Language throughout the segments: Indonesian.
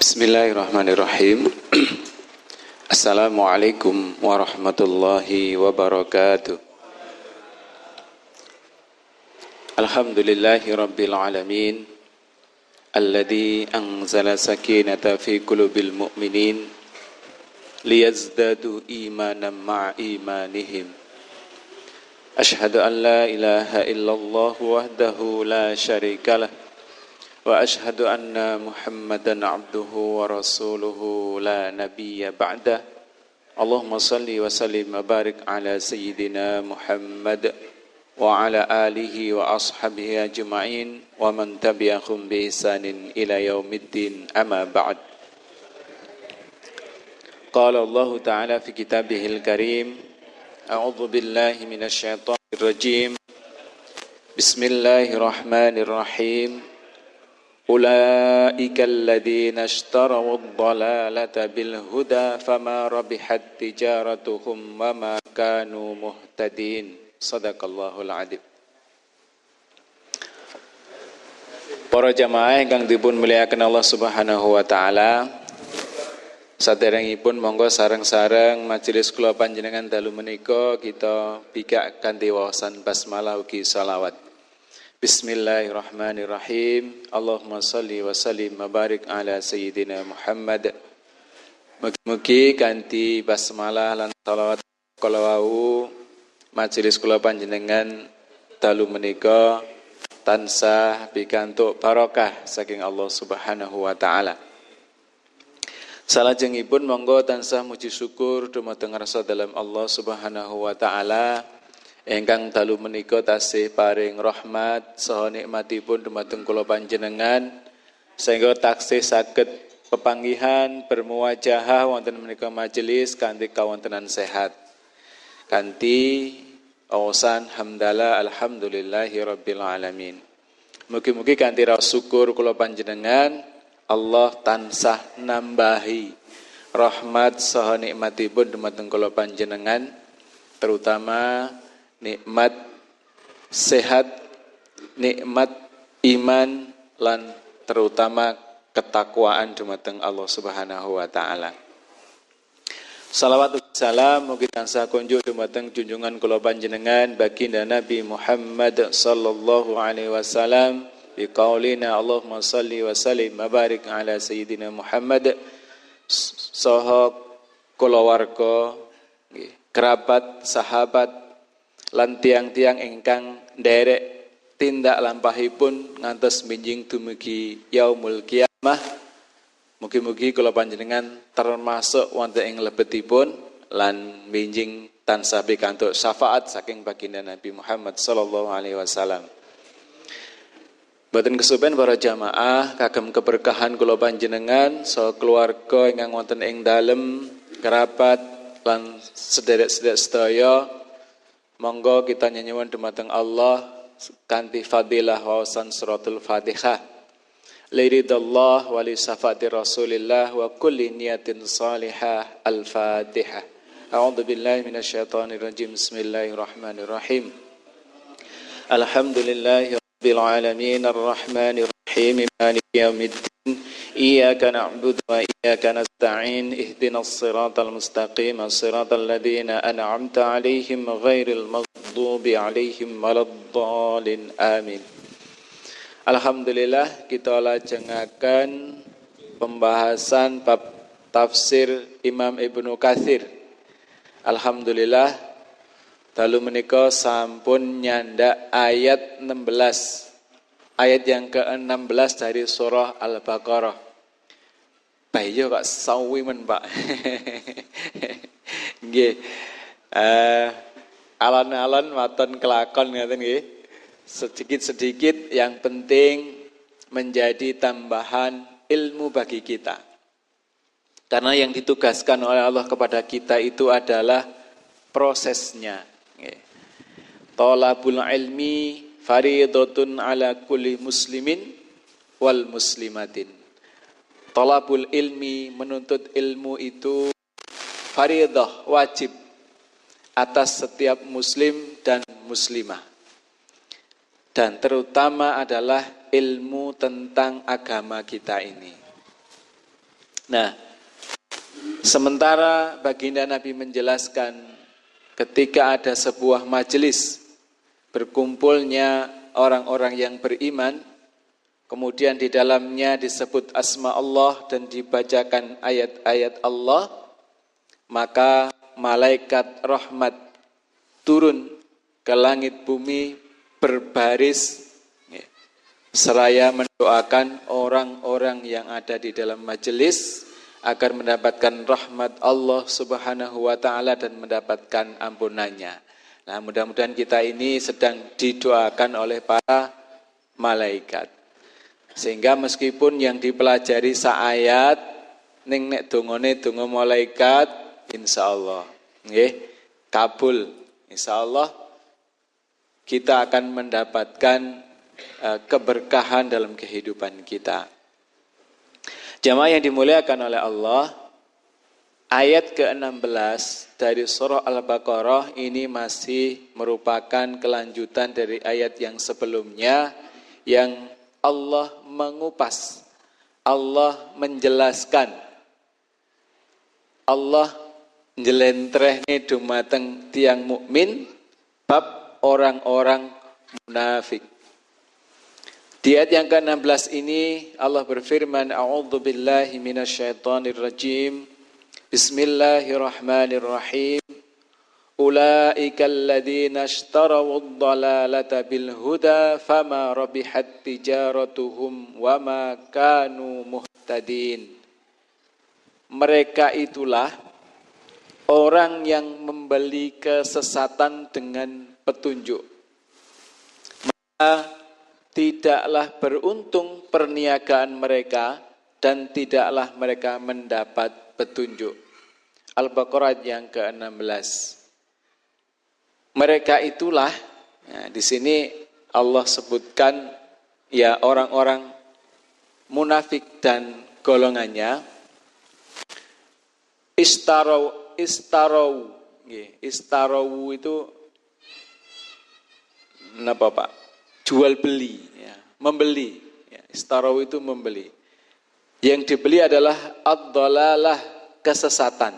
Bismillahirrahmanirrahim. Assalamualaikum warahmatullahi wabarakatuh. Alhamdulillahi rabbil alamin, alladzi anzala sakinata fi qulubil mu'minin liyazdadu imanan ma'a imanihim. Ashhadu an la ilaha illallah wahdahu la syarikalah wa ashhadu anna Muhammadan abduhu wa rasuluhu la nabiyya ba'dah. Allahumma salli wa sallim wa barik ala sayyidina Muhammad wa ala alihi wa ashabihi ajma'in wa man tabi'ahum bi ihsanin ila yaumiddin, amma ba'd. Qala Allah ta'ala fi kitabihil karim, a'udzu billahi minasy syaithanir rajim. Bismillahirrahmanirrahim. Ulaika alladhina ishtaraw ad-dalalata bil huda fama rabihat tijaratuhum wa ma kanu muhtadin. Shadaqallahul adzim. Para jamaah ingkang dipun mulyakaken Allah Subhanahu wa taala, saderengipun monggo sareng-sareng majelis kula panjenengan dalu menika kita bikak kanthi wawasan basmalah ugi shalawat. Bismillahirrahmanirrahim. Allahumma salli wa sallim wa barik ala sayyidina Muhammad. Mugi-mugi kanthi basmalah lan shalawat kala wau majelis kula panjenengan dalu menika tansah pikantuk barokah saking Allah Subhanahu wa taala. Salajengipun monggo tansah muji syukur dumateng rasa dalam Allah Subhanahu wa taala ingkang dalu menika tasih paring rahmat saha nikmatipun dumateng kula panjenengan sehingga taksih saged pepanggihan bermuwajahah wonten menika majelis kanthi kawontenan sehat. Kanthi awasan hamdalah alhamdulillahi rabbil alamin. Mugi-mugi kanthi rasa syukur kula panjenengan Allah tansah nambahi rahmat saha nikmatipun dumateng kula panjenengan, terutama nikmat sehat, nikmat iman, lan terutama ketakwaan dumateng Allah Subhanahu wa taala. Salawat salam mugi tansah kunjuk dumateng junjungan kula panjenengan baginda Nabi Muhammad sallallahu alaihi wasallam bi qaulina Allahumma salli wa sallim wa barik ala sayyidina Muhammad saha kulawarga, kerabat, sahabat lan tiang-tiang ingkang nderek tindak lampahipun ngantos minjing dumugi yaumul kiamah. Mugi-mugi kula panjenengan termasuk wonten ing lebetipun lan minjing tansah pikantuk syafaat saking baginda Nabi Muhammad sallallahu alaihi wasallam. Boten kesupen para jamaah kagem keberkahan kula panjenengan saha keluarga ingkang wonten ing dalem, kerabat lan sederek-sederek sedaya. Monggo kita nyanyiwan dumateng Allah kanthi fadilah wawasan suratul Fatihah. Liridallah wa li syafaati Rasulillah wa kulli niyatin salihah. Al-Fatihah. A'udzu billahi minasyaitonir rajim. Bismillahirrahmanirrahim. Alhamdulillahi rabbil alamin arrahmanir rahim maliki yaumiddin. Iyyaka na'budu wa iyyaka nasta'in ihdinas siratal mustaqim siratal ladzina an'amta 'alaihim ghairil maghdubi 'alaihim waladdallin amin. Alhamdulillah kita lajengaken pembahasan bab tafsir Imam Ibnu Katsir. Alhamdulillah dalu menika sampun nyandak ayat 16. Ayat yang ke-16 dari surah Al-Baqarah. Bayo kok sawi men, Pak. Nggih. Alon-alon waton kelakon ngaten nggih. Sedikit-sedikit yang penting menjadi tambahan ilmu bagi kita. Karena yang ditugaskan oleh Allah kepada kita itu adalah prosesnya. Nggih. Thalabul ilmi fariidatun ala kulli muslimin wal muslimatin. Talabul ilmi, menuntut ilmu itu fariidah, wajib atas setiap muslim dan muslimah. Dan terutama adalah ilmu tentang agama kita ini. Nah, sementara baginda Nabi menjelaskan ketika ada sebuah majelis berkumpulnya orang-orang yang beriman, kemudian di dalamnya disebut asma Allah dan dibacakan ayat-ayat Allah, maka malaikat rahmat turun ke langit bumi berbaris seraya mendoakan orang-orang yang ada di dalam majelis agar mendapatkan rahmat Allah Subhanahu wa taala dan mendapatkan ampunannya. Nah, mudah-mudahan kita ini sedang didoakan oleh para malaikat. Sehingga meskipun yang dipelajari saayat ning nek dongane donga malaikat, insyaallah nggih kabul. Insyaallah kita akan mendapatkan keberkahan dalam kehidupan kita. Jamaah yang dimuliakan oleh Allah, ayat ke-16 dari surah Al-Baqarah ini masih merupakan kelanjutan dari ayat yang sebelumnya yang Allah mengupas, Allah menjelaskan, Allah njelentrehne dumateng tiang mukmin bab orang-orang munafik. Di ayat yang ke-16 ini Allah berfirman, A'udzubillahi minasyaitonirrajim. Bismillahirrahmanirrahim. Ulaika alladzina ishtarawud dhalalata bil huda fama rabihat tijaratuhum wama kanu muhtadin. Mereka itulah orang yang membeli kesesatan dengan petunjuk. Maka tidaklah beruntung perniagaan mereka dan tidaklah mereka mendapat petunjuk. Al-Baqarah yang ke-16. Mereka itulah, di sini Allah sebutkan ya orang-orang munafik dan golongannya. Istarau itu apa Pak? Jual beli, ya, membeli. Ya, istarau itu membeli. Yang dibeli adalah ad-dhalalah, kesesatan.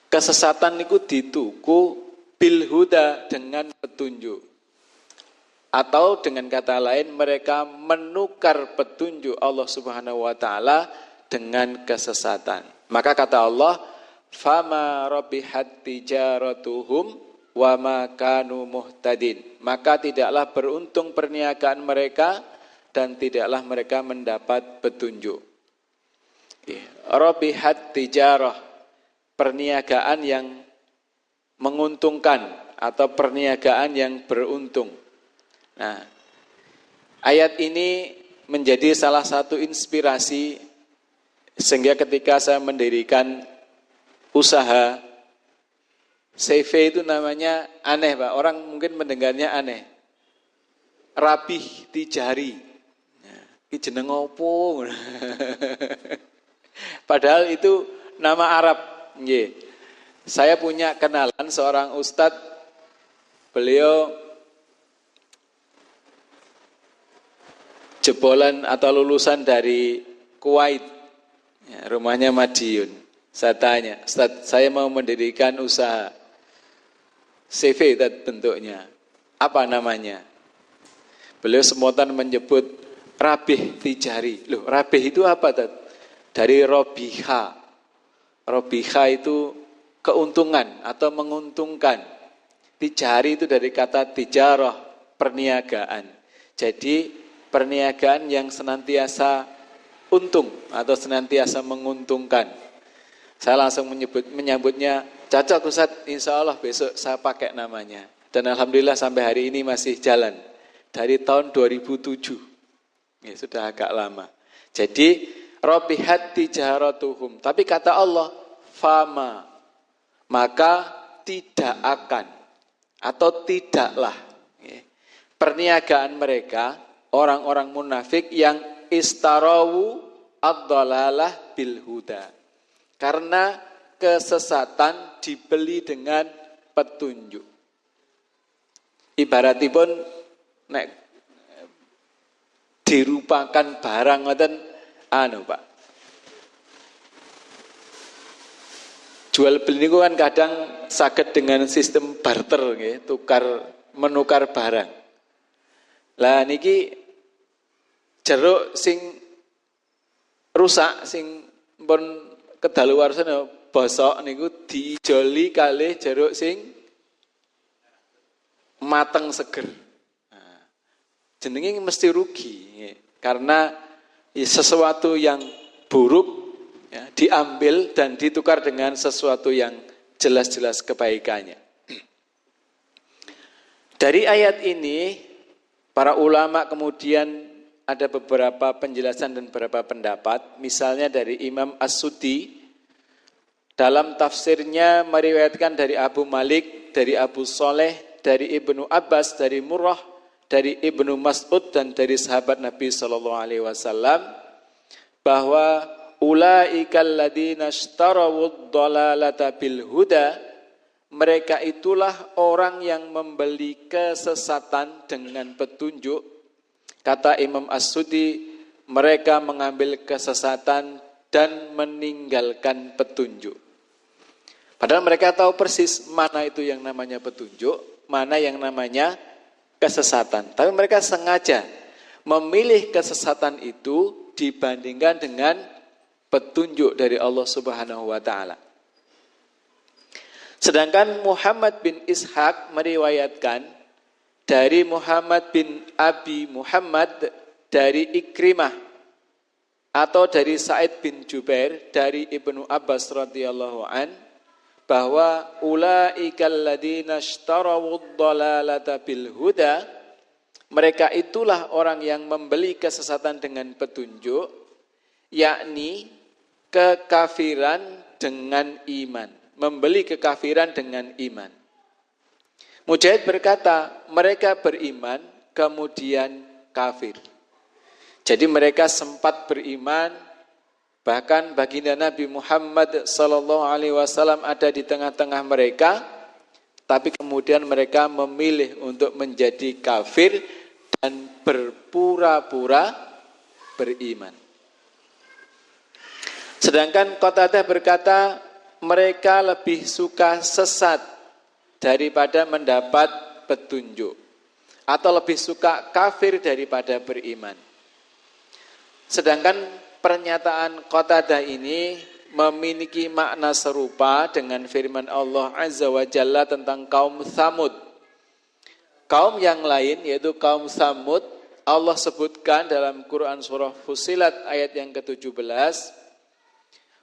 Kesesatan itu dituku bil huda, dengan petunjuk. Atau dengan kata lain mereka menukar petunjuk Allah Subhanahu wa taala dengan kesesatan. Maka kata Allah, fama rabihat tijaratuhum wa ma kanu muhtadin. Maka tidaklah beruntung perniagaan mereka dan tidaklah mereka mendapat petunjuk. Rabihat tijarah, perniagaan yang menguntungkan atau perniagaan yang beruntung. Nah, ayat ini menjadi salah satu inspirasi sehingga ketika saya mendirikan usaha CV itu namanya aneh Pak, orang mungkin mendengarnya aneh. Rabih Tijari. Ini jeneng opo? Padahal itu nama Arab. Saya punya kenalan seorang ustadz, beliau jebolan atau lulusan dari Kuwait, ya, rumahnya Madiun. Saya tanya, Ustadz, saya mau mendirikan usaha. CV bentuknya, apa namanya? Beliau semontan menyebut Rabih Tijari. Loh, Rabih itu apa? Dari Robiha. Robiha itu keuntungan atau menguntungkan. Tijari itu dari kata tijarah, perniagaan. Jadi perniagaan yang senantiasa untung atau senantiasa menguntungkan. Saya langsung menyambutnya, cocok Ustaz, insya Allah besok saya pakai namanya. Dan Alhamdulillah sampai hari ini masih jalan. Dari tahun 2007. Ya, sudah agak lama. Jadi, Rabihat tijaratuhum. Tapi kata Allah, fama. Maka tidak akan. Atau tidaklah. Ya, perniagaan mereka, orang-orang munafik yang istarawu ad-dhalalah bil huda. Karena kesesatan dibeli dengan petunjuk. Ibaratipun nek dirupakan barang ngoten Pak. Jual beli niku kan kadang saged dengan sistem barter nggih, menukar barang. Lah niki jeruk sing rusak sing pun kedaluwarsa bosok niku dijoli kalih jeruk sing mateng seger. Nah, jenenge mesti rugi karena sesuatu yang buruk ya, diambil dan ditukar dengan sesuatu yang jelas-jelas kebaikannya. Dari ayat ini para ulama kemudian ada beberapa penjelasan dan beberapa pendapat. Misalnya dari Imam As-Suddi dalam tafsirnya meriwayatkan dari Abu Malik, dari Abu Soleh, dari Ibnu Abbas, dari Murrah, dari Ibnu Mas'ud dan dari sahabat Nabi SAW bahwa ulaikal ladzina ishtarawud dhalalata bil huda, mereka itulah orang yang membeli kesesatan dengan petunjuk. Kata Imam As-Suddi, mereka mengambil kesesatan dan meninggalkan petunjuk. Padahal mereka tahu persis mana itu yang namanya petunjuk, mana yang namanya kesesatan. Tapi mereka sengaja memilih kesesatan itu dibandingkan dengan petunjuk dari Allah Subhanahu wa taala. Sedangkan Muhammad bin Ishaq meriwayatkan dari Muhammad bin Abi Muhammad dari Ikrimah atau dari Sa'id bin Jubair dari Ibnu Abbas radhiyallahu an bahwa ulaikal ladzina ishtarawud dhalalata bil huda, mereka itulah orang yang membeli kesesatan dengan petunjuk, yakni kekafiran dengan iman, membeli kekafiran dengan iman. Mujahid berkata, mereka beriman kemudian kafir. Jadi mereka sempat beriman, bahkan baginda Nabi Muhammad SAW ada di tengah-tengah mereka, tapi kemudian mereka memilih untuk menjadi kafir dan berpura-pura beriman. Sedangkan Qatadah berkata, mereka lebih suka sesat daripada mendapat petunjuk, atau lebih suka kafir daripada beriman. Sedangkan pernyataan Qatadah ini memiliki makna serupa dengan firman Allah Azza wa Jalla tentang kaum Tsamud. Kaum yang lain yaitu kaum Tsamud Allah sebutkan dalam Quran surah Fussilat ayat yang ke-17,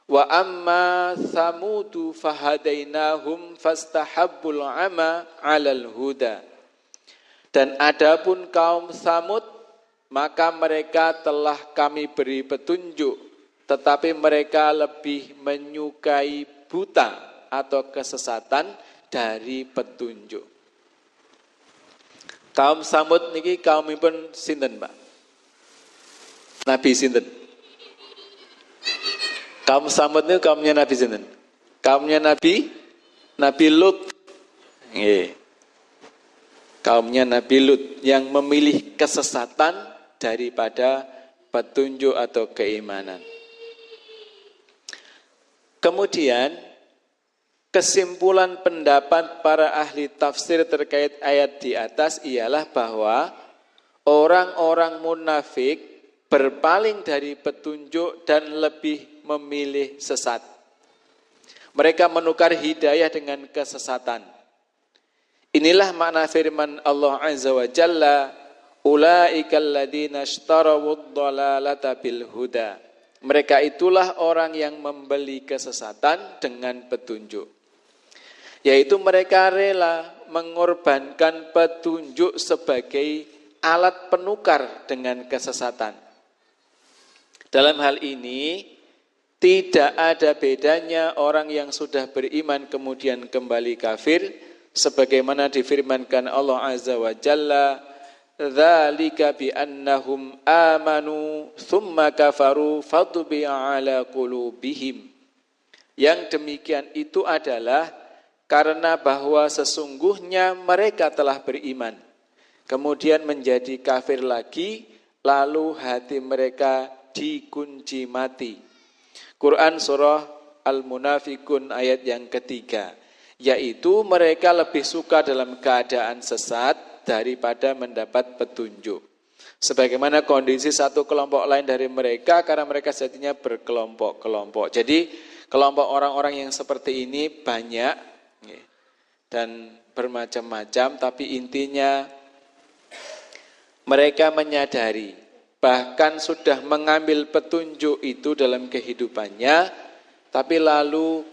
wa amma Tsamudu fahadainahum fastahabbul ama 'alal huda. Dan adapun kaum Tsamud, maka mereka telah kami beri petunjuk, tetapi mereka lebih menyukai buta atau kesesatan dari petunjuk. Kaum Tsamud niki kaumipun sinten, Pak? Nabi sinten? Kaum Tsamud itu kaumnya Nabi sinten? Kaumnya Nabi Lut. Nggih. Kaumnya Nabi Lut yang memilih kesesatan daripada petunjuk atau keimanan. Kemudian kesimpulan pendapat para ahli tafsir terkait ayat di atas ialah bahwa orang-orang munafik berpaling dari petunjuk dan lebih memilih sesat. Mereka menukar hidayah dengan kesesatan. Inilah makna firman Allah Azza wa Jalla, ulaikal ladzina ishtarawud dhalalata bil huda. Mereka itulah orang yang membeli kesesatan dengan petunjuk. Yaitu mereka rela mengorbankan petunjuk sebagai alat penukar dengan kesesatan. Dalam hal ini tidak ada bedanya orang yang sudah beriman kemudian kembali kafir, sebagaimana difirmankan Allah Azza wa Jalla, dzalika bi annahum amanu tsumma kafaru fatbi'a ala qulubihim. Yang demikian itu adalah karena bahwa sesungguhnya mereka telah beriman, kemudian menjadi kafir lagi, lalu hati mereka dikunci mati. Quran surah Al-Munafikun ayat yang ketiga, yaitu mereka lebih suka dalam keadaan sesat daripada mendapat petunjuk. Sebagaimana kondisi satu kelompok lain dari mereka, karena mereka sejatinya berkelompok-kelompok. Jadi kelompok orang-orang yang seperti ini banyak dan bermacam-macam, tapi intinya mereka menyadari bahkan sudah mengambil petunjuk itu dalam kehidupannya, tapi lalu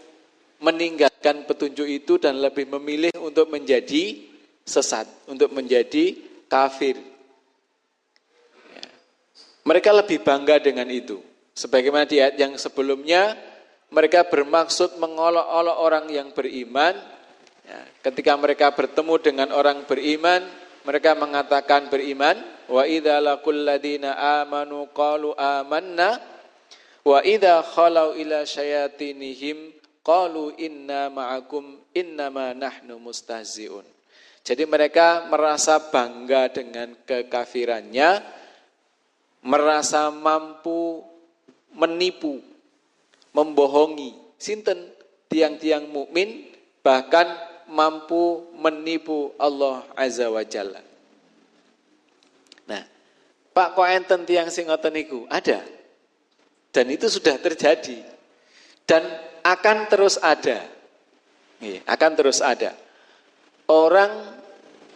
meninggalkan petunjuk itu dan lebih memilih untuk menjadi sesat, untuk menjadi kafir. Ya. Mereka lebih bangga dengan itu. Sebagaimana di ayat yang sebelumnya, mereka bermaksud mengolok-olok orang yang beriman. Ya. Ketika mereka bertemu dengan orang beriman, mereka mengatakan beriman. Wa idza laqul ladina amanu qalu amanna wa idza khalau ila syayatinihim qalu inna ma'akum innama nahnu mustahzi'un. Jadi mereka merasa bangga dengan kekafirannya, merasa mampu menipu, membohongi sinten tiang-tiang mukmin, bahkan mampu menipu Allah Azza wa Jalla. Nah, Pak, kok enten tiang sing ngoten niku? Ada. Dan itu sudah terjadi. Dan akan terus ada. Akan terus ada. Orang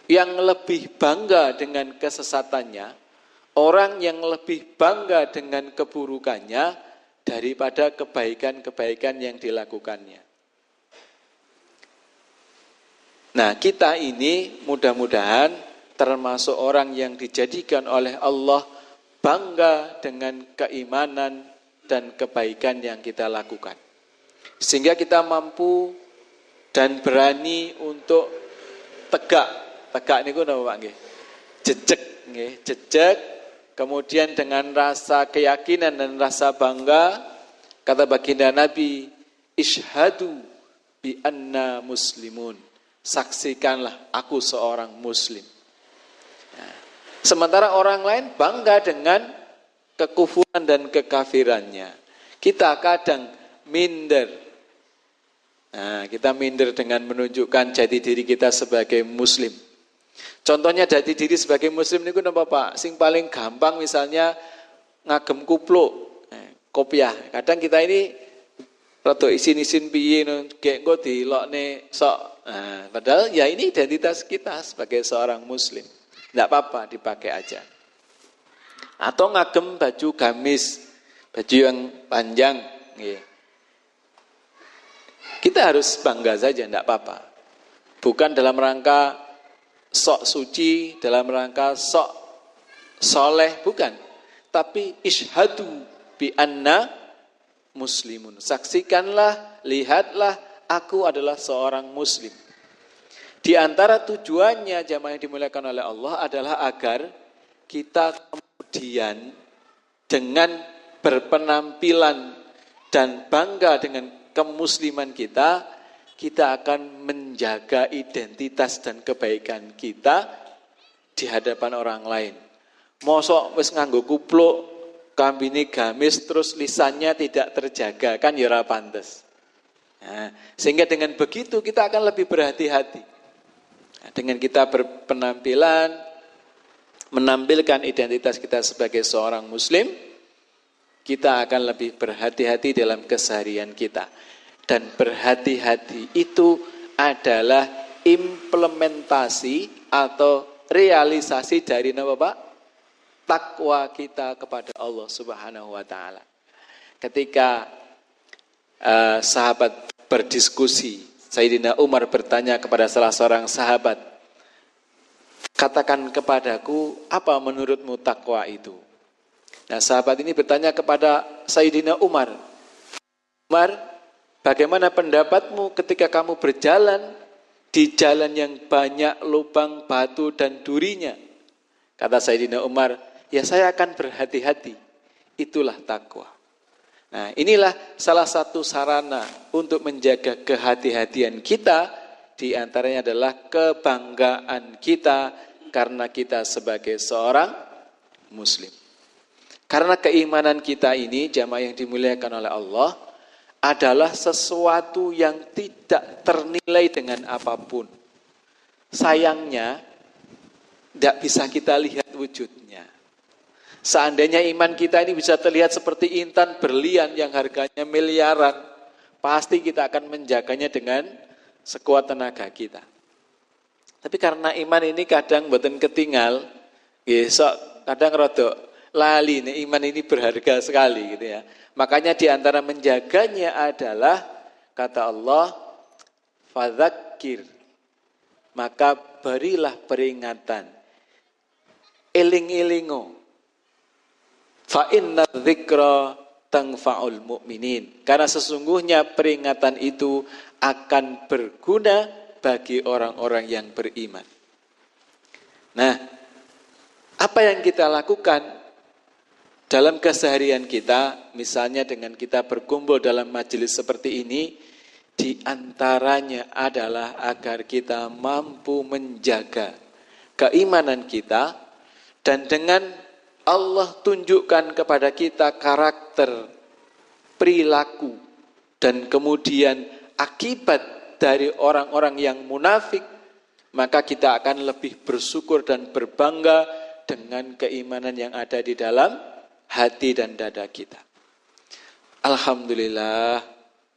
yang lebih bangga dengan kesesatannya, orang yang lebih bangga dengan keburukannya daripada kebaikan-kebaikan yang dilakukannya. Nah, kita ini mudah-mudahan termasuk orang yang dijadikan oleh Allah bangga dengan keimanan dan kebaikan yang kita lakukan. Sehingga kita mampu dan berani untuk tegak niku napa Pak nggih? Jejeg, kemudian dengan rasa keyakinan dan rasa bangga, kata baginda Nabi, ishhadu bi anna muslimun. Saksikanlah aku seorang muslim. Sementara orang lain bangga dengan kekufuran dan kekafirannya. Kita kadang minder. Nah, kita minder dengan menunjukkan jati diri kita sebagai muslim. Contohnya jati diri sebagai muslim niku napa Pak? Sing paling gampang misalnya ngagem kupluk, kopiah. Kadang kita ini rada isin-isin piye gek engko dilokne sok. Nah, padahal ya ini identitas kita sebagai seorang muslim. Tidak apa-apa, dipakai aja. Atau ngagem baju gamis, baju yang panjang. Kita harus bangga saja, tidak apa-apa. Bukan dalam rangka sok suci, dalam rangka sok soleh, bukan. Tapi ishhadu bi anna muslimun. Saksikanlah, lihatlah, aku adalah seorang muslim. Di antara tujuannya jamaah yang dimuliakan oleh Allah adalah agar kita kemudian dengan berpenampilan dan bangga dengan kemusliman kita, kita akan menjaga identitas dan kebaikan kita di hadapan orang lain. Mosok wis nganggo kupluk, kambine gamis terus lisannya tidak terjaga, kan ya ora pantes. Nah, sehingga dengan begitu kita akan lebih berhati-hati. Dengan kita berpenampilan, menampilkan identitas kita sebagai seorang muslim, kita akan lebih berhati-hati dalam keseharian kita. Dan berhati-hati itu adalah implementasi atau realisasi dari apa Pak? Takwa kita kepada Allah Subhanahu wa taala. Ketika sahabat berdiskusi, Sayyidina Umar bertanya kepada salah seorang sahabat, katakan kepadaku, apa menurutmu takwa itu? Nah, sahabat ini bertanya kepada Sayyidina Umar, Umar, bagaimana pendapatmu ketika kamu berjalan di jalan yang banyak lubang batu dan durinya? Kata Sayyidina Umar, ya saya akan berhati-hati, itulah takwa. Nah, inilah salah satu sarana untuk menjaga kehati-hatian kita, di antaranya adalah kebanggaan kita karena kita sebagai seorang muslim. Karena keimanan kita ini, jamaah yang dimuliakan oleh Allah, adalah sesuatu yang tidak ternilai dengan apapun. Sayangnya, tidak bisa kita lihat wujudnya. Seandainya iman kita ini bisa terlihat seperti intan berlian yang harganya miliaran, pasti kita akan menjaganya dengan sekuat tenaga kita. Tapi karena iman ini kadang mboten ketinggal, kadang rodok lali, iman ini berharga sekali gitu ya. Makanya di antara menjaganya adalah kata Allah, fadzakir, maka berilah peringatan, eling-elingo, fa inna dzikra tanfa'ul mu'minin. Karena sesungguhnya peringatan itu akan berguna bagi orang-orang yang beriman. Nah, apa yang kita lakukan dalam keseharian kita, misalnya dengan kita berkumpul dalam majelis seperti ini, di antaranya adalah agar kita mampu menjaga keimanan kita, dan dengan Allah tunjukkan kepada kita karakter, perilaku, dan kemudian akibat dari orang-orang yang munafik, maka kita akan lebih bersyukur dan berbangga dengan keimanan yang ada di dalam hati dan dada kita. Alhamdulillah,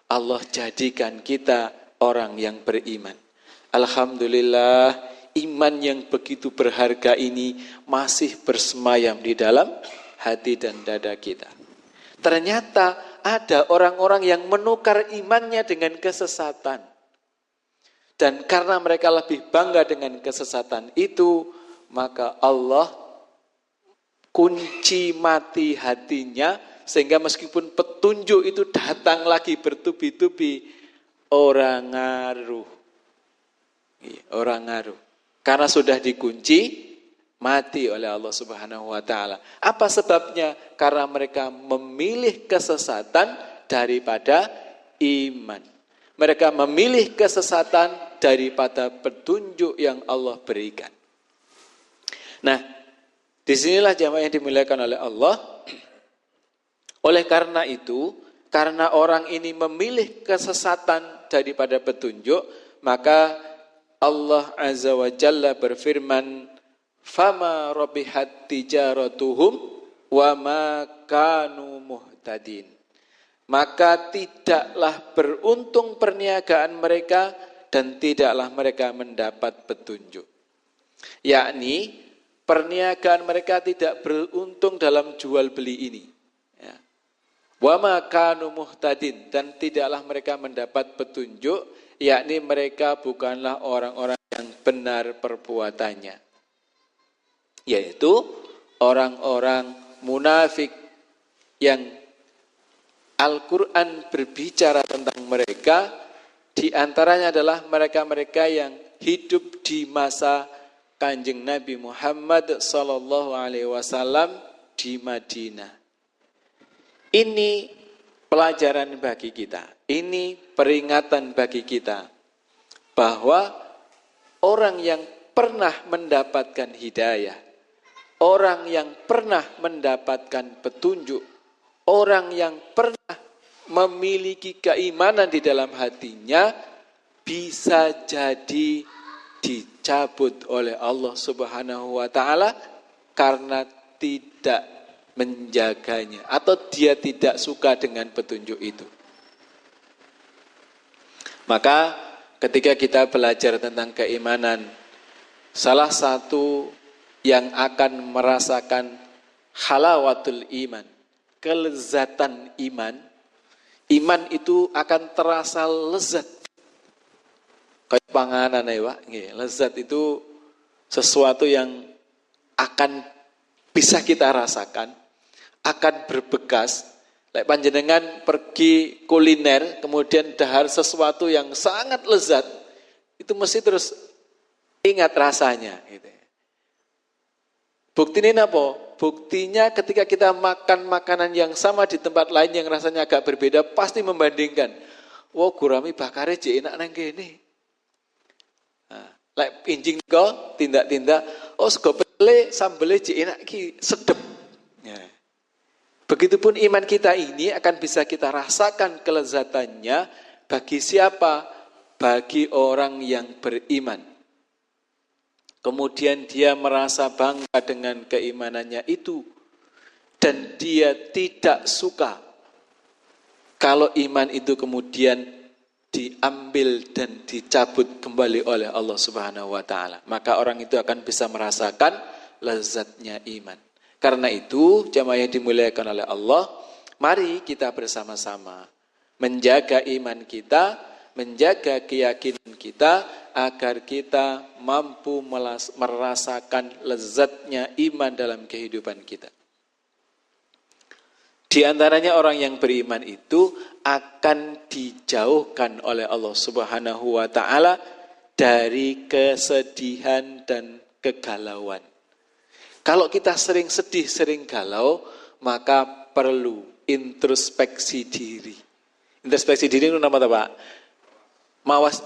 Allah jadikan kita orang yang beriman. Alhamdulillah, iman yang begitu berharga ini masih bersemayam di dalam hati dan dada kita. Ternyata ada orang-orang yang menukar imannya dengan kesesatan. Dan karena mereka lebih bangga dengan kesesatan itu, maka Allah kunci mati hatinya, sehingga meskipun petunjuk itu datang lagi bertubi-tubi, orang ngaruh. Karena sudah dikunci mati oleh Allah Subhanahu wa taala. Apa sebabnya? Karena mereka memilih kesesatan daripada iman. Mereka memilih kesesatan daripada petunjuk yang Allah berikan. Nah, disinilah jamaah yang dimuliakan oleh Allah. Oleh karena itu, karena orang ini memilih kesesatan daripada petunjuk, maka Allah Azza wa Jalla berfirman, "Fama rabihat tijaratuhum wa ma kanu muhtadin." Maka tidaklah beruntung perniagaan mereka dan tidaklah mereka mendapat petunjuk. Yakni perniagaan mereka tidak beruntung dalam jual beli ini. Ya. Wa ma kanu muhtadin, dan tidaklah mereka mendapat petunjuk, yakni mereka bukanlah orang-orang yang benar perbuatannya. Yaitu orang-orang munafik yang Al-Quran berbicara tentang mereka, di antaranya adalah mereka-mereka yang hidup di masa Kanjeng Nabi Muhammad sallallahu alaihi wasallam di Madinah. Ini pelajaran bagi kita. Ini peringatan bagi kita bahwa orang yang pernah mendapatkan hidayah, orang yang pernah mendapatkan petunjuk, orang yang pernah memiliki keimanan di dalam hatinya bisa jadi dicabut oleh Allah Subhanahu wa taala karena tidak menjaganya atau dia tidak suka dengan petunjuk itu. Maka ketika kita belajar tentang keimanan, salah satu yang akan merasakan halawatul iman, kelezatan iman, iman itu akan terasa lezat. Kayak panganan ya Pak, lezat itu sesuatu yang akan bisa kita rasakan, akan berbekas. Lek panjenengan pergi kuliner, kemudian dahar sesuatu yang sangat lezat, itu mesti terus ingat rasanya. Gitu. Buktinya apa? Buktinya ketika kita makan makanan yang sama di tempat lain yang rasanya agak berbeda, pasti membandingkan. Wah, gurami bakare jek enak nang kene. Lek injing kok tindak-tindak, oh sego pele sambele jek enak iki sedep. Ya. Begitupun iman kita ini akan bisa kita rasakan kelezatannya bagi siapa? Bagi orang yang beriman. Kemudian dia merasa bangga dengan keimanannya itu. Dan dia tidak suka kalau iman itu kemudian diambil dan dicabut kembali oleh Allah Subhanahu wa taala. Maka orang itu akan bisa merasakan lezatnya iman. Karena itu, jamaah yang dimuliakan oleh Allah, mari kita bersama-sama menjaga iman kita, menjaga keyakinan kita, agar kita mampu merasakan lezatnya iman dalam kehidupan kita. Di antaranya orang yang beriman itu akan dijauhkan oleh Allah Subhanahu wa taala dari kesedihan dan kegalauan. Kalau kita sering sedih, sering galau, maka perlu introspeksi diri. Introspeksi diri itu nama apa, Pak? Mawas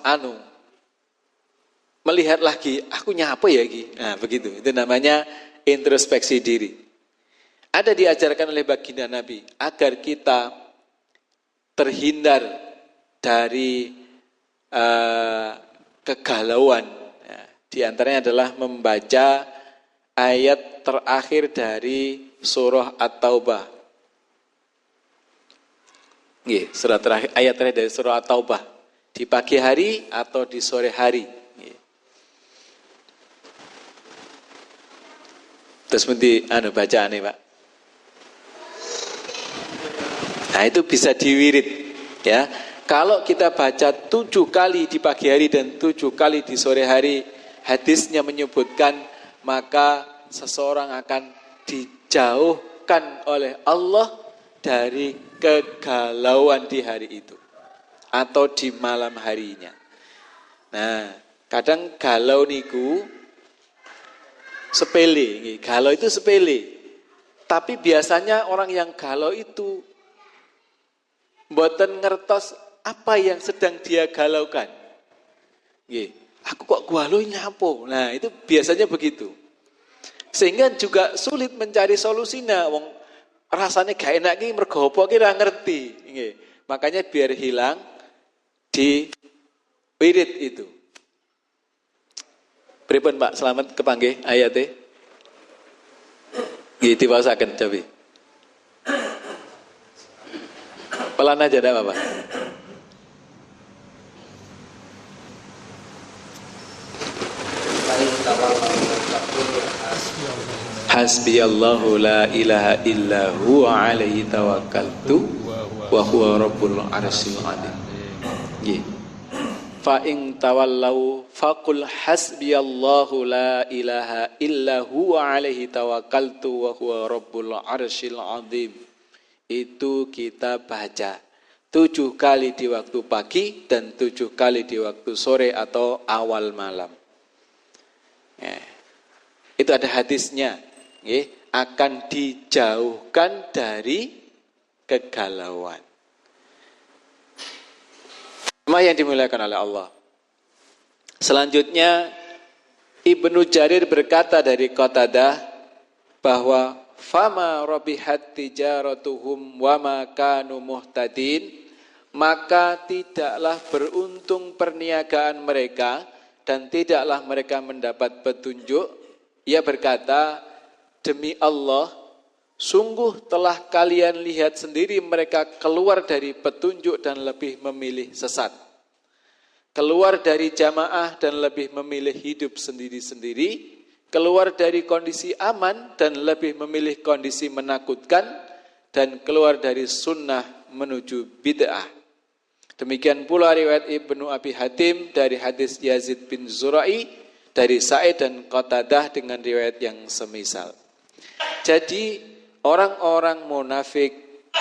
melihat lagi, aku nyapa ya Ki. Nah, begitu. Itu namanya introspeksi diri. Ada diajarkan oleh baginda Nabi agar kita terhindar dari kegalauan. Ya, di antaranya adalah membaca ayat terakhir dari surah At-Taubah. Nggih, surah terakhir, ayat terakhir dari surah At-Taubah di pagi hari atau di sore hari. Nggih. Terus mesti bacaane, Pak. Nah, itu bisa diwirid, ya. Kalau kita baca 7 kali di pagi hari dan 7 kali di sore hari, hadisnya menyebutkan maka seseorang akan dijauhkan oleh Allah dari kegalauan di hari itu atau di malam harinya. Nah, kadang galau niku sepele, galau itu sepele. Tapi biasanya orang yang galau itu mboten ngertos apa yang sedang dia galaukan. Nggih, aku kok galau nyapo. Nah, itu biasanya begitu. Sehingga juga sulit mencari solusinya. Wong rasanya gak enak iki mergo apa ki ora ngerti. Nggih. Makanya biar hilang di wirid itu. Pripun Pak, selamat kepanggih ayate. Nggih diwaosaken cobi. Pelan aja enggak apa-apa. Hasbiyallahu la ilaha illa huwa alaihi tawakkaltu wa huwa rabbul arsyil azim. Nggih. Fa in tawallau faqul hasbiyallahu la ilaha illa huwa alaihi tawakkaltu wa huwa rabbul arsyil azim. Itu kita baca 7 kali di waktu pagi dan 7 kali di waktu sore atau awal malam. Ya. Itu ada hadisnya. Akan dijauhkan dari kegalauan. Semua yang dimuliakan oleh Allah. Selanjutnya Ibnu Jarir berkata dari Qatadah bahwa fama rabihat tijaratuhum wa ma kanu muhtadin, maka tidaklah beruntung perniagaan mereka dan tidaklah mereka mendapat petunjuk. Ia berkata, demi Allah, sungguh telah kalian lihat sendiri mereka keluar dari petunjuk dan lebih memilih sesat. Keluar dari jamaah dan lebih memilih hidup sendiri-sendiri. Keluar dari kondisi aman dan lebih memilih kondisi menakutkan. Dan keluar dari sunnah menuju bid'ah. Demikian pula riwayat Ibnu Abi Hatim dari hadis Yazid bin Zura'i, dari Sa'id dan Qatadah dengan riwayat yang semisal. Jadi orang-orang munafik,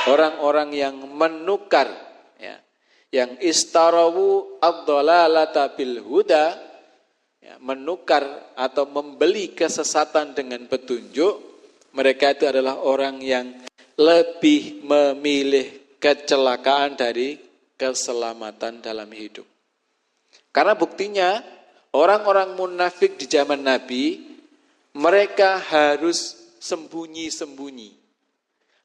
orang-orang yang menukar, ya, yang istarawu ad-dhalalata bil huda, ya, menukar atau membeli kesesatan dengan petunjuk, mereka itu adalah orang yang lebih memilih kecelakaan dari keselamatan dalam hidup. Karena buktinya orang-orang munafik di zaman Nabi, mereka harus sembunyi-sembunyi.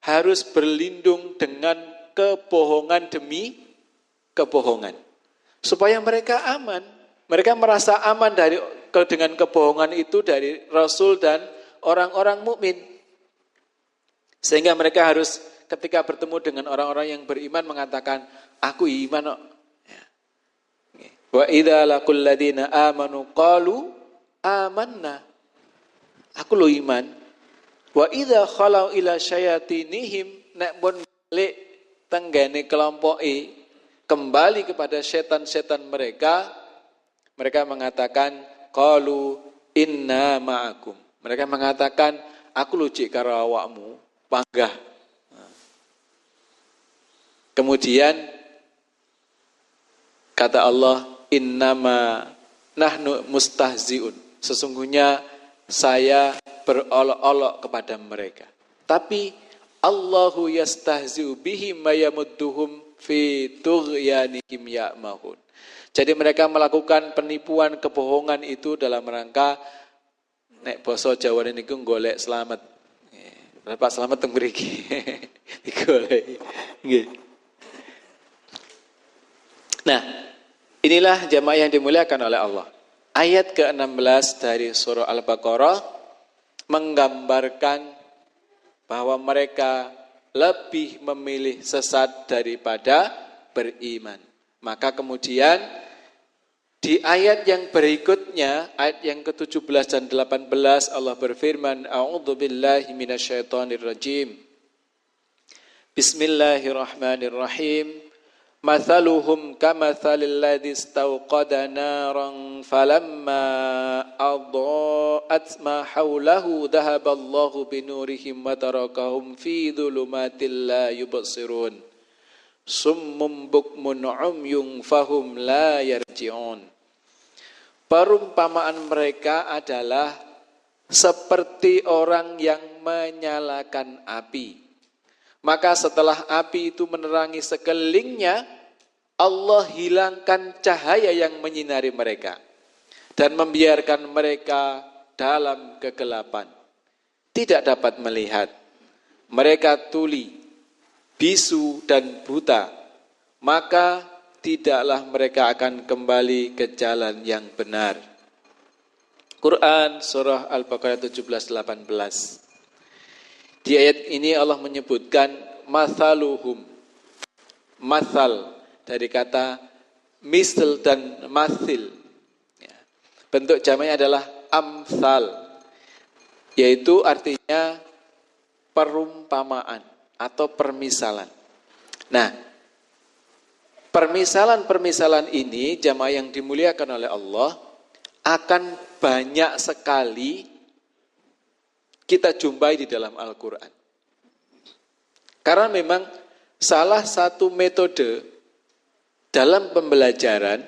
harus berlindung dengan kebohongan demi kebohongan. Supaya mereka aman. Mereka merasa aman dengan kebohongan itu dari Rasul dan orang-orang mukmin. Sehingga mereka harus ketika bertemu dengan orang-orang yang beriman mengatakan, aku iman kok. Wa idza laqul ladina amanu qalu amanna. Aku lo iman. Wa idza khalau ila syayatinihim, nek pun balik tenggene kelompoke kembali kepada setan-setan mereka mengatakan qalu inna ma'akum. Mereka mengatakan aku lu cik karo awakmu, panggah. Kemudian kata Allah, innama nahnu mustahziun. Sesungguhnya saya berolok-olok kepada mereka. Tapi Allahu yastahzi'u bihim mayamudduhum fi tughyanihim ya'mahun. Jadi mereka melakukan penipuan, kebohongan itu dalam rangka nek basa Jawa niku golek slamet. Pak slamet teng mriki. Digoleki. Nggih. Nah, inilah jamaah yang dimuliakan oleh Allah. Ayat ke-16 dari surah Al-Baqarah menggambarkan bahwa mereka lebih memilih sesat daripada beriman. Maka kemudian di ayat yang berikutnya, ayat yang ke-17 dan 18 Allah berfirman, A'udzubillahi minasyaitonirrajim. Bismillahirrahmanirrahim. Mathaluhum kamathalil ladzi istawqada naran falamma adha'at ma hawlahu dhahaballahu binurihim wa tarakahum fi dhulumatil la yubsirun summum bukmun umyun fahum la yarji'un. Perumpamaan mereka adalah seperti orang yang menyalakan api. Maka setelah api itu menerangi sekelilingnya, Allah hilangkan cahaya yang menyinari mereka dan membiarkan mereka dalam kegelapan. Tidak dapat melihat. Mereka tuli, bisu dan buta. Maka tidaklah mereka akan kembali ke jalan yang benar. Quran surah Al-Baqarah 17-18. Di ayat ini Allah menyebutkan mathaluhum. Mathal dari kata misl dan mathil. Bentuk jamaknya adalah amthal, yaitu artinya perumpamaan atau permisalan. Nah, permisalan-permisalan ini jamaah yang dimuliakan oleh Allah akan banyak sekali kita jumpai di dalam Al-Quran. Karena memang salah satu metode dalam pembelajaran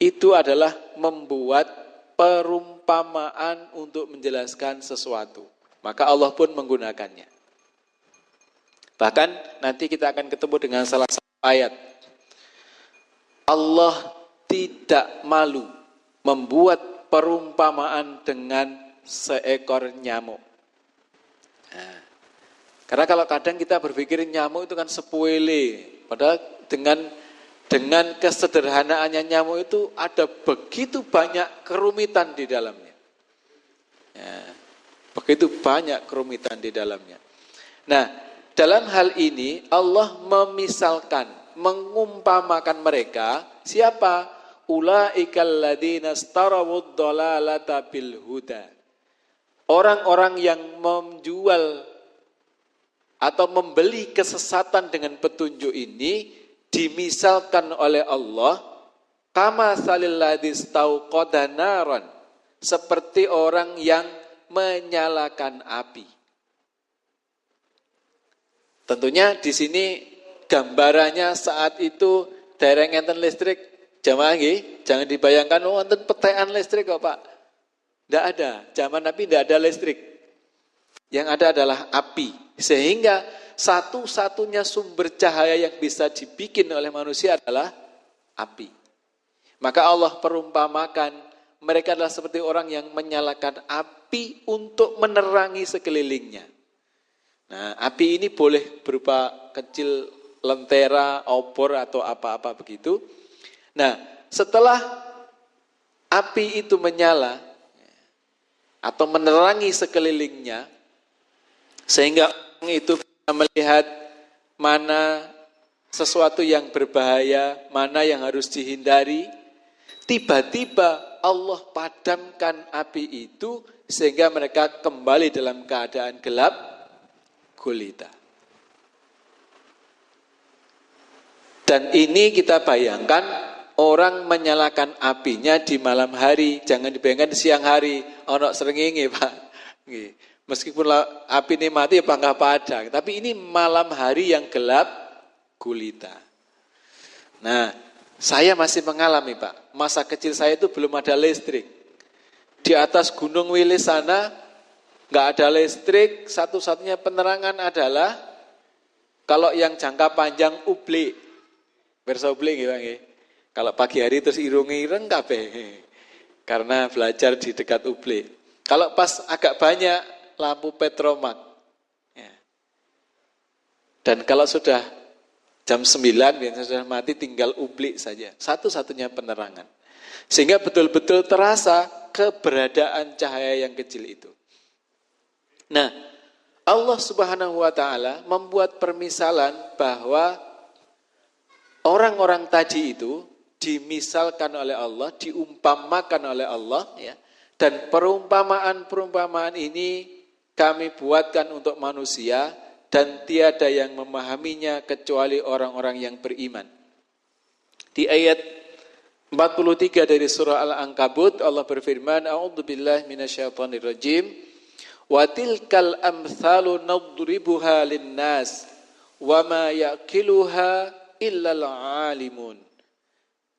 itu adalah membuat perumpamaan untuk menjelaskan sesuatu. Maka Allah pun menggunakannya. Bahkan nanti kita akan ketemu dengan salah satu ayat. Allah tidak malu membuat perumpamaan dengan seekor nyamuk. Nah, karena kalau kadang kita berpikir nyamuk itu kan sepele, padahal dengan kesederhanaannya nyamuk itu ada begitu banyak kerumitan di dalamnya. Ya, begitu banyak kerumitan di dalamnya. Nah, dalam hal ini Allah memisalkan, mengumpamakan mereka siapa? Ulaikal ladzina starawud dhalalata bil huda. Orang-orang yang menjual atau membeli kesesatan dengan petunjuk ini dimisalkan oleh Allah kama salil ladzi istauqada naran, seperti orang yang menyalakan api. Tentunya di sini gambarannya saat itu dereng enten listrik, jamaah nggih, jangan dibayangkan wonten petekan listrik kok, Pak. Tidak ada, zaman Nabi tidak ada listrik. Yang ada adalah api. Sehingga satu-satunya sumber cahaya yang bisa dibikin oleh manusia adalah api. Maka Allah perumpamakan mereka adalah seperti orang yang menyalakan api untuk menerangi sekelilingnya. Nah, api ini boleh berupa kecil lentera, obor atau apa-apa begitu. Nah, setelah api itu menyala atau menerangi sekelilingnya, sehingga orang itu bisa melihat mana sesuatu yang berbahaya, mana yang harus dihindari. Tiba-tiba Allah padamkan api itu sehingga mereka kembali dalam keadaan gelap gulita. Dan ini kita bayangkan orang menyalakan apinya di malam hari, jangan dibayangkan di siang hari, ono srengenge Pak. Meskipun api ini mati apa enggak padang, tapi ini malam hari yang gelap gulita. Nah, saya masih mengalami Pak, masa kecil saya itu belum ada listrik. Di atas Gunung Wilis sana enggak ada listrik, satu-satunya penerangan adalah kalau yang jangka panjang ublik. Pirsa ublik nggih Pak nggih. Kalau pagi hari terus irung-ireng kabeh. Karena belajar di dekat ublik. Kalau pas agak banyak lampu petromak. Ya. Dan kalau sudah jam 9 biasanya sudah mati tinggal ublik saja. Satu-satunya penerangan. Sehingga betul-betul terasa keberadaan cahaya yang kecil itu. Nah, Allah Subhanahu wa taala membuat permisalan bahwa orang-orang tadi itu dimisalkan oleh Allah, diumpamakan oleh Allah, ya. Dan perumpamaan-perumpamaan ini kami buatkan untuk manusia dan tiada yang memahaminya kecuali orang-orang yang beriman. Di ayat 43 dari surah Al-Ankabut Allah berfirman, A'udzubillahi minasyaitonirrajim. Wa tilkal amthalu nadribuha linnas wa ma yaqiluha illal alimun.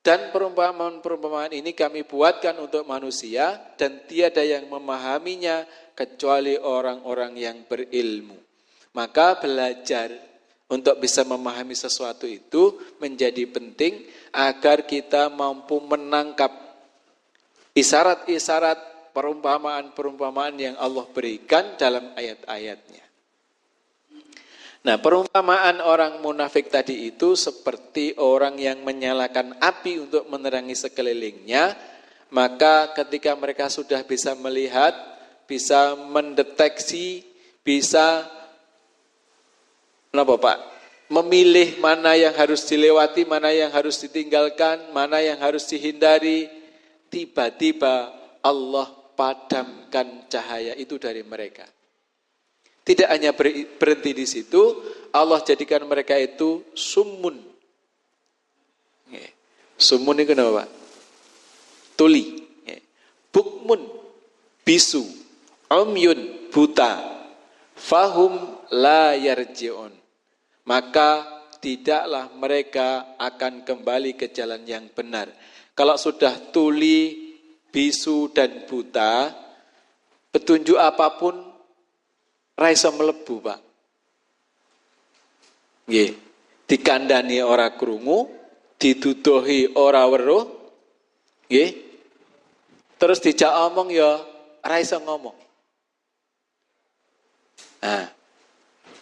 Dan perumpamaan-perumpamaan ini kami buatkan untuk manusia dan tiada yang memahaminya kecuali orang-orang yang berilmu. Maka belajar untuk bisa memahami sesuatu itu menjadi penting agar kita mampu menangkap isyarat-isyarat perumpamaan-perumpamaan yang Allah berikan dalam ayat-ayatnya. Nah, perumpamaan orang munafik tadi itu seperti orang yang menyalakan api untuk menerangi sekelilingnya, maka ketika mereka sudah bisa melihat, bisa mendeteksi, bisa memilih mana yang harus dilewati, mana yang harus ditinggalkan, mana yang harus dihindari, tiba-tiba Allah padamkan cahaya itu dari mereka. Tidak hanya berhenti di situ, Allah jadikan mereka itu summun. Summun itu apa Pak? Tuli. Bukmun, bisu, umyun, buta, fahum la yarji'un. Maka tidaklah mereka akan kembali ke jalan yang benar. Kalau sudah tuli, bisu, dan buta, petunjuk apapun raisa melebu Pak. Nggih, dikandani ora krungu, diduduhi ora weruh. Nggih. Terus dijak omong ya raisa ngomong. Nah,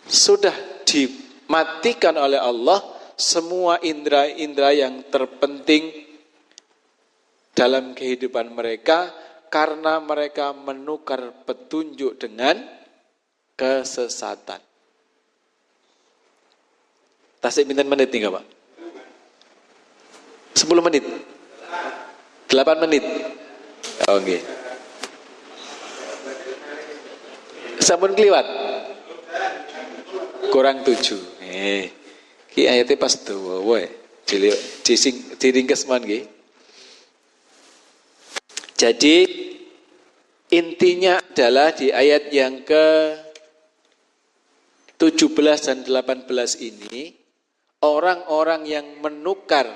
sudah dimatikan oleh Allah semua indera-indera yang terpenting dalam kehidupan mereka karena mereka menukar petunjuk dengan kesesatan. Tasik pinten menit nih Pak? 10 menit? 8 menit? Oke. Sampun kliwat? Kurang 7. Ki ayatnya pas dawa wae. Diringkes mon nggih. Jadi intinya adalah di ayat yang ke 17 dan 18 ini, orang-orang yang menukar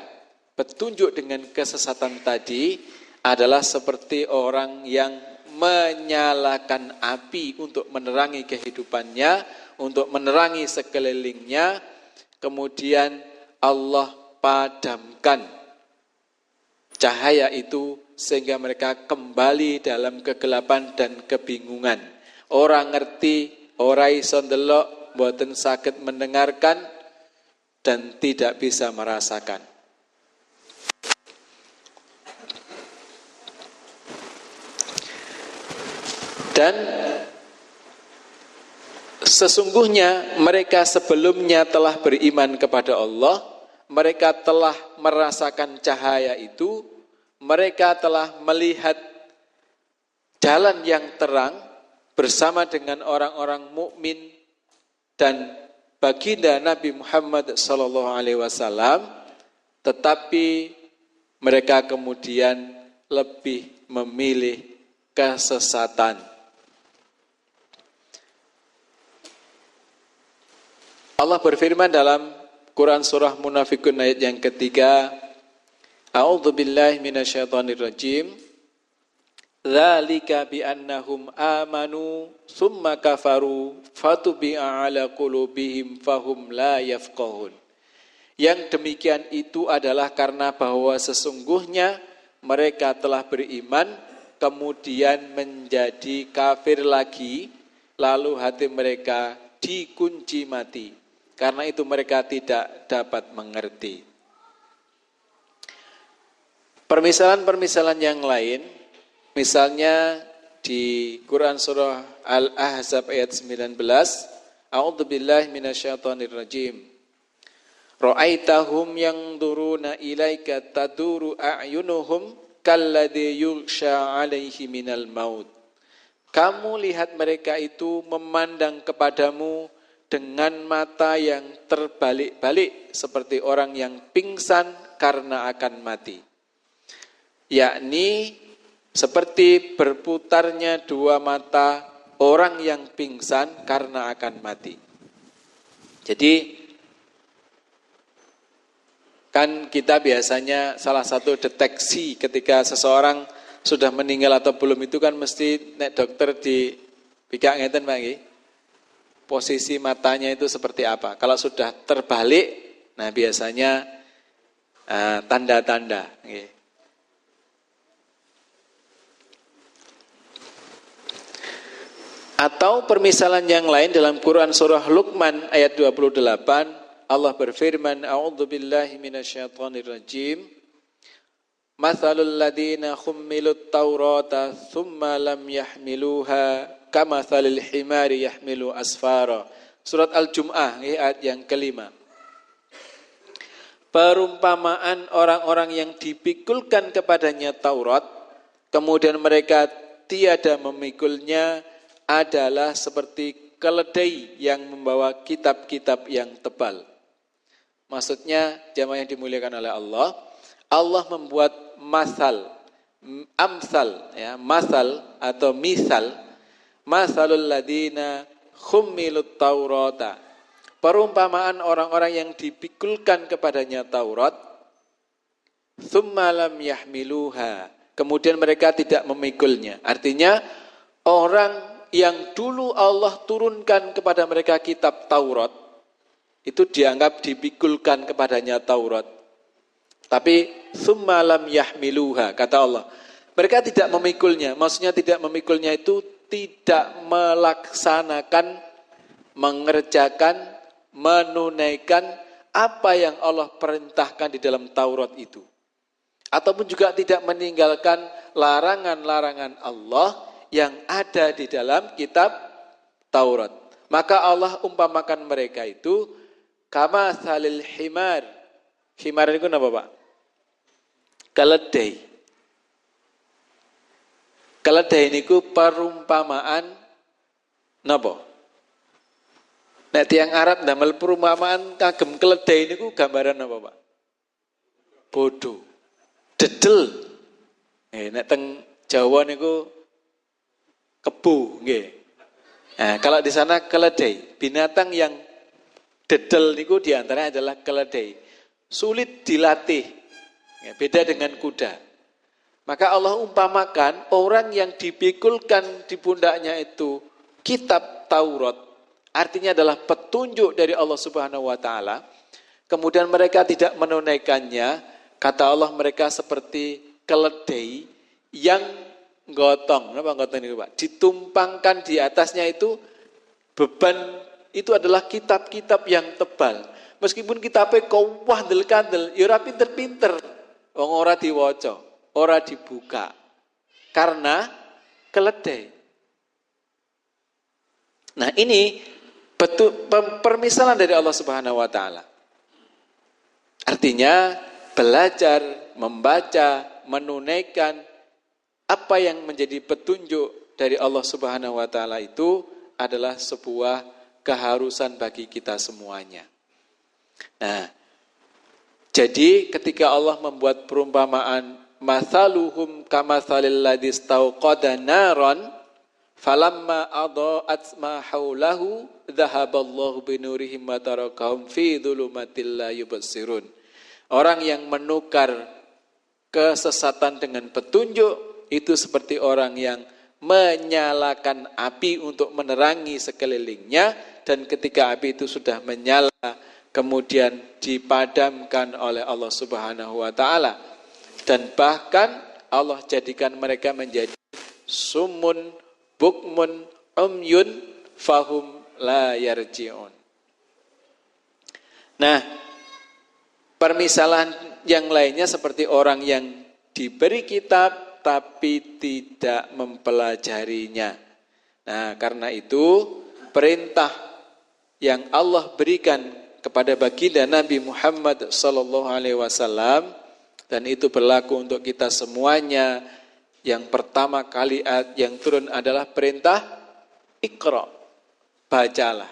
petunjuk dengan kesesatan tadi adalah seperti orang yang menyalakan api untuk menerangi kehidupannya, untuk menerangi sekelilingnya, kemudian Allah padamkan cahaya itu sehingga mereka kembali dalam kegelapan dan kebingungan. Orang ngerti, ora iso ndelok, boten saged mendengarkan dan tidak bisa merasakan. Dan sesungguhnya mereka sebelumnya telah beriman kepada Allah, mereka telah merasakan cahaya itu, mereka telah melihat jalan yang terang bersama dengan orang-orang mukmin dan baginda Nabi Muhammad SAW, tetapi mereka kemudian lebih memilih kesesatan. Allah berfirman dalam Quran surah Munafikun ayat yang ketiga, A'udzubillahi minasyaitonirrajim. Dzalika biannahum amanu tsumma kafaru fatubi'a 'ala qulubihim fahum la yafqahun. Yang demikian itu adalah karena bahwa sesungguhnya mereka telah beriman kemudian menjadi kafir lagi, lalu hati mereka dikunci mati. Karena itu mereka tidak dapat mengerti. Permisalan-permisalan yang lain, misalnya di Quran surah Al-Ahzab ayat 19, A'udzubillahi minasyaitonirrajim. Ra'aitahum yanzuruna ilaika taduru a'yunuhum kalladzi yughsha 'alaihi minal maut. Kamu lihat mereka itu memandang kepadamu dengan mata yang terbalik-balik seperti orang yang pingsan karena akan mati. Yakni seperti berputarnya dua mata orang yang pingsan karena akan mati. Jadi kan kita biasanya salah satu deteksi ketika seseorang sudah meninggal atau belum itu kan mesti nek dokter di pika ngeten Pak nggih. Posisi matanya itu seperti apa? Kalau sudah terbalik, nah biasanya tanda-tanda. Okay. Atau permisalan yang lain dalam Quran surah Luqman ayat 28, Allah berfirman, A'udzubillahi minasyaitonirrajim. Mathalul ladina khummilut taurata thumma lam yahmiluha kamathalil himari yahmilu asfara. Surat Al-Jum'ah ayat yang kelima. Perumpamaan orang-orang yang dipikulkan kepadanya Taurat, kemudian mereka tiada memikulnya, adalah seperti keledai yang membawa kitab-kitab yang tebal. Maksudnya jamaah yang dimuliakan oleh Allah, Allah membuat masal, amsal, ya, masal atau misal, masalul ladina khummilut taurata. Perumpamaan orang-orang yang dipikulkan kepadanya Taurat, thumma lam yahmiluha, kemudian mereka tidak memikulnya. Artinya orang yang dulu Allah turunkan kepada mereka kitab Taurat, itu dianggap dipikulkan kepadanya Taurat. Tapi thumma lam yahmiluha, kata Allah, mereka tidak memikulnya. Maksudnya tidak memikulnya itu tidak melaksanakan, mengerjakan, menunaikan apa yang Allah perintahkan di dalam Taurat itu. Ataupun juga tidak meninggalkan larangan-larangan Allah yang ada di dalam kitab Taurat. Maka Allah umpamakan mereka itu kama salil himar. Himar itu apa Pak? Keledai. Keledai niku perumpamaan napa? Nek tiyang Arab ndamel perumpamaan kagem keledai niku gambaran apa Pak? Bodoh. Dedel. Nek teng Jawa niku kebu, nggih. Nah, kalau di sana keledai, binatang yang dedel niku diantaranya adalah keledai. Sulit dilatih, ya, beda dengan kuda. Maka Allah umpamakan orang yang dipikulkan di pundaknya itu kitab Taurat, artinya adalah petunjuk dari Allah Subhanahu wa taala. Kemudian mereka tidak menunaikannya, kata Allah mereka seperti keledai yang gotong, apa gotong ini Pak? Ditumpangkan di atasnya itu beban itu adalah kitab-kitab yang tebal. Meskipun kitabnya kawah del-kandel, ya ora pinter-pinter. Wong ora diwaca, ora dibuka. Karena keledai. Nah, ini betul permisalan dari Allah Subhanahu wa taala. Artinya belajar, membaca, menunaikan apa yang menjadi petunjuk dari Allah Subhanahu wa taala itu adalah sebuah keharusan bagi kita semuanya. Nah, jadi ketika Allah membuat perumpamaan mathaluhum kamathalil ladzi istauqada naran falamma adaa'at ma haulahu dhahaballahu binurihim wa tarakahum fi dhulumatil la yubsirun. Orang yang menukar kesesatan dengan petunjuk itu seperti orang yang menyalakan api untuk menerangi sekelilingnya, dan ketika api itu sudah menyala kemudian dipadamkan oleh Allah Subhanahu wa taala, dan bahkan Allah jadikan mereka menjadi summun bukmun umyun fahum la yarji'un. Nah, permisalan yang lainnya seperti orang yang diberi kitab tapi tidak mempelajarinya. Nah, karena itu perintah yang Allah berikan kepada baginda Nabi Muhammad sallallahu alaihi wasallam, dan itu berlaku untuk kita semuanya. Yang pertama kali yang turun adalah perintah Iqra, bacalah.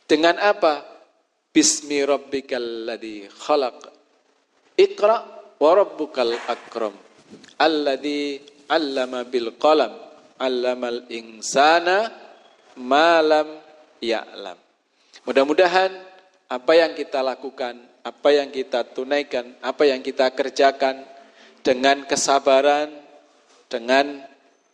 Dengan apa? Bismi rabbikal ladzi khalaq. Iqra wa rabbukal akram. Alladzi 'allama bil qalam, 'allamal insana ma lam ya'lam. Mudah-mudahan apa yang kita lakukan, apa yang kita tunaikan, apa yang kita kerjakan dengan kesabaran, dengan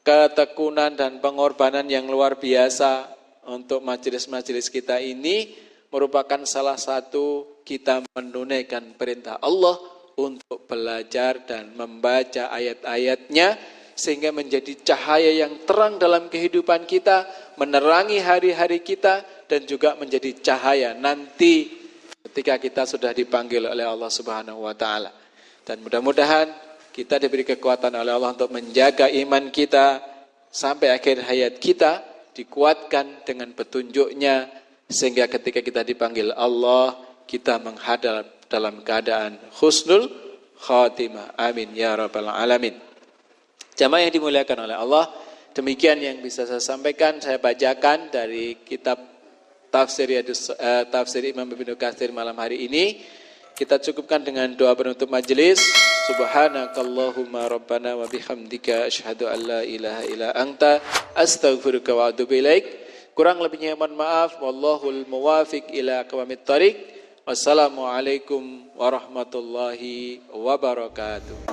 ketekunan dan pengorbanan yang luar biasa untuk majelis-majelis kita ini merupakan salah satu kita menunaikan perintah Allah untuk belajar dan membaca ayat-ayatnya sehingga menjadi cahaya yang terang dalam kehidupan kita, menerangi hari-hari kita, dan juga menjadi cahaya nanti ketika kita sudah dipanggil oleh Allah Subhanahu wa taala. Dan mudah-mudahan kita diberi kekuatan oleh Allah untuk menjaga iman kita sampai akhir hayat kita, dikuatkan dengan petunjuknya sehingga ketika kita dipanggil Allah, kita menghadap dalam keadaan husnul khatimah. Amin ya rabbal alamin. Jamaah yang dimuliakan oleh Allah, demikian yang bisa saya sampaikan, saya bacakan dari kitab tafsir Imam Ibnu Katsir malam hari ini. Kita cukupkan dengan doa penutup majelis. Subhanakallahumma rabbana wa bihamdika asyhadu an la ilaha illa anta astaghfiruka wa atubu ilaik. Kurang lebihnya mohon maaf. Wallahul muwafiq ila aqwamit thariq. Wassalamualaikum warahmatullahi wabarakatuh.